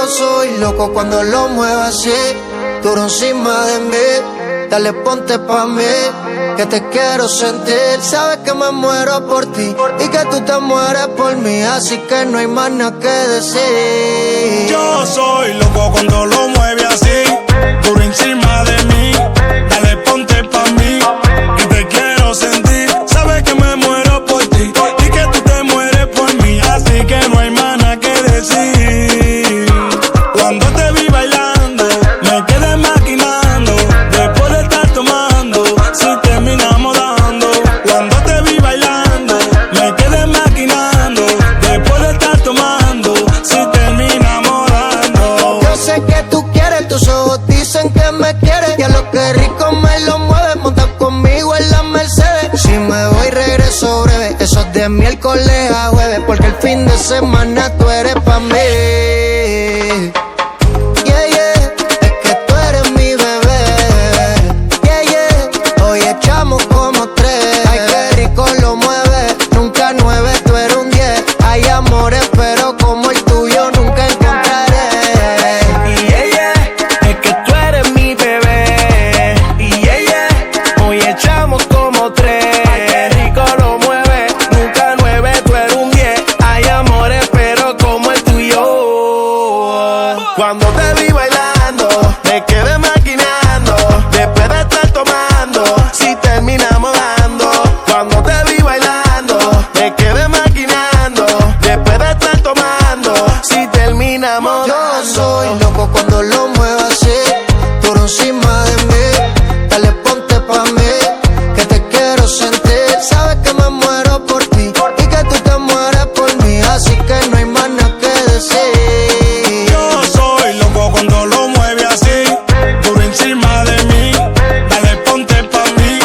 Yo soy loco cuando lo muevo así, duro encima de mí. Dale, ponte pa' mí, que te quiero sentir. Sabes que me muero por ti y que tú te mueres por mí, así que no hay más nada que decir. Yo soy loco cuando lo mueve así, duro encima de mí. Dale, ponte pa' mí, que te quiero sentir. Sabes que me muero por ti y que tú te mueres por mí, así que no hay más nada que decir. Cuando te vi bailando, me quedé maquinando. Después de estar tomando, si terminamos dando. Cuando te vi bailando, me quedé maquinando. Después de estar tomando, si terminamos dando. Yo sé que tú quieres, tus ojos dicen que me quieres. Y a lo que rico me lo mueves, monta conmigo en la Mercedes. Si me voy regreso breve, eso es de miércoles a jueves, porque el fin de semana tú eres pa' mí. Yeah, yeah, es que tú eres mi bebé. Yeah, yeah, hoy echamos como 3. Ay, qué rico lo mueve, nunca 9, tú eres un 10. Hay amores, pero como el tuyo nunca encontraré. Y ella, es que tú eres mi bebé. Y ella, hoy echamos como 3. Ay, qué rico lo mueve, nunca 9, tú eres un 10. Hay amores, pero como el tuyo. Cuando te vi bailando, me quedé maquinando. Después de estar tomando, si terminamos dando. Cuando te vi bailando, me quedé maquinando. Después de estar tomando, si terminamos Yo dando. soy loco cuando lo muevo así, duro encima de mí. Dale, ponte pa' mí, que te quiero sentir. Sabes que me muero por ti y que tú te mueres por mí, así que no hay más nada que decir. Yo soy loco cuando lo mueve así, duro encima de mí. Dale, ponte pa' mí,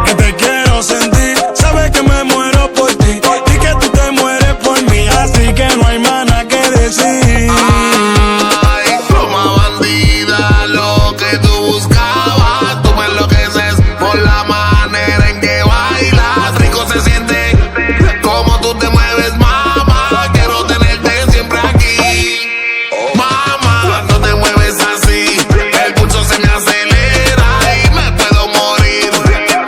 que te quiero sentir. Sabes que me muero por ti y que tú te mueres por mí, así que no hay más nada que decir. Ay, como bandida, lo que tú buscabas. Tú me enloqueces por la manera en que bailas. Rico se siente como tú te mueves, mamá. Quiero tenerte siempre aquí. Mamá, no te mueves así, el pulso se me acelera y me puedo morir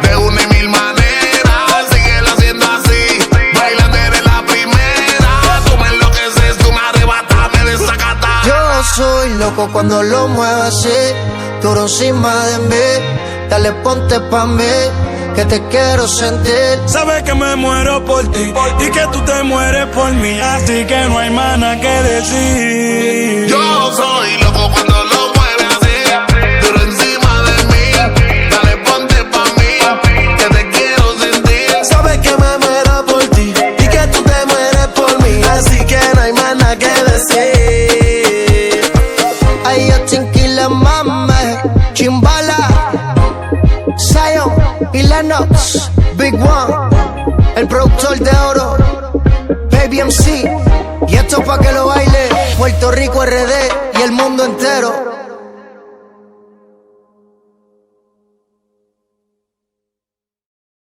de una y mil maneras. Síguelo haciendo así, bailando eres la primera. Tú me enloqueces, tú me arrebatas, me desacatas. Yo soy loco cuando lo muevo así, duro encima de mí. Dale, ponte pa' mí, que te quiero sentir. Sabes que me muero por ti y que tú te mueres por mí, así que no hay más nada que decir. Yo soy loco cuando lo mueve así, duro encima de mí. Dale, ponte pa' mí, que te quiero sentir. Sabes que me muero por ti y que tú te mueres por mí, así que no hay más nada que decir. Ay, yo Tinquila, mame, Chimbala, Zion y Lennox, Big One, el productor de oro, Baby MC. Y esto pa' que lo baile Puerto Rico, RD y el mundo entero.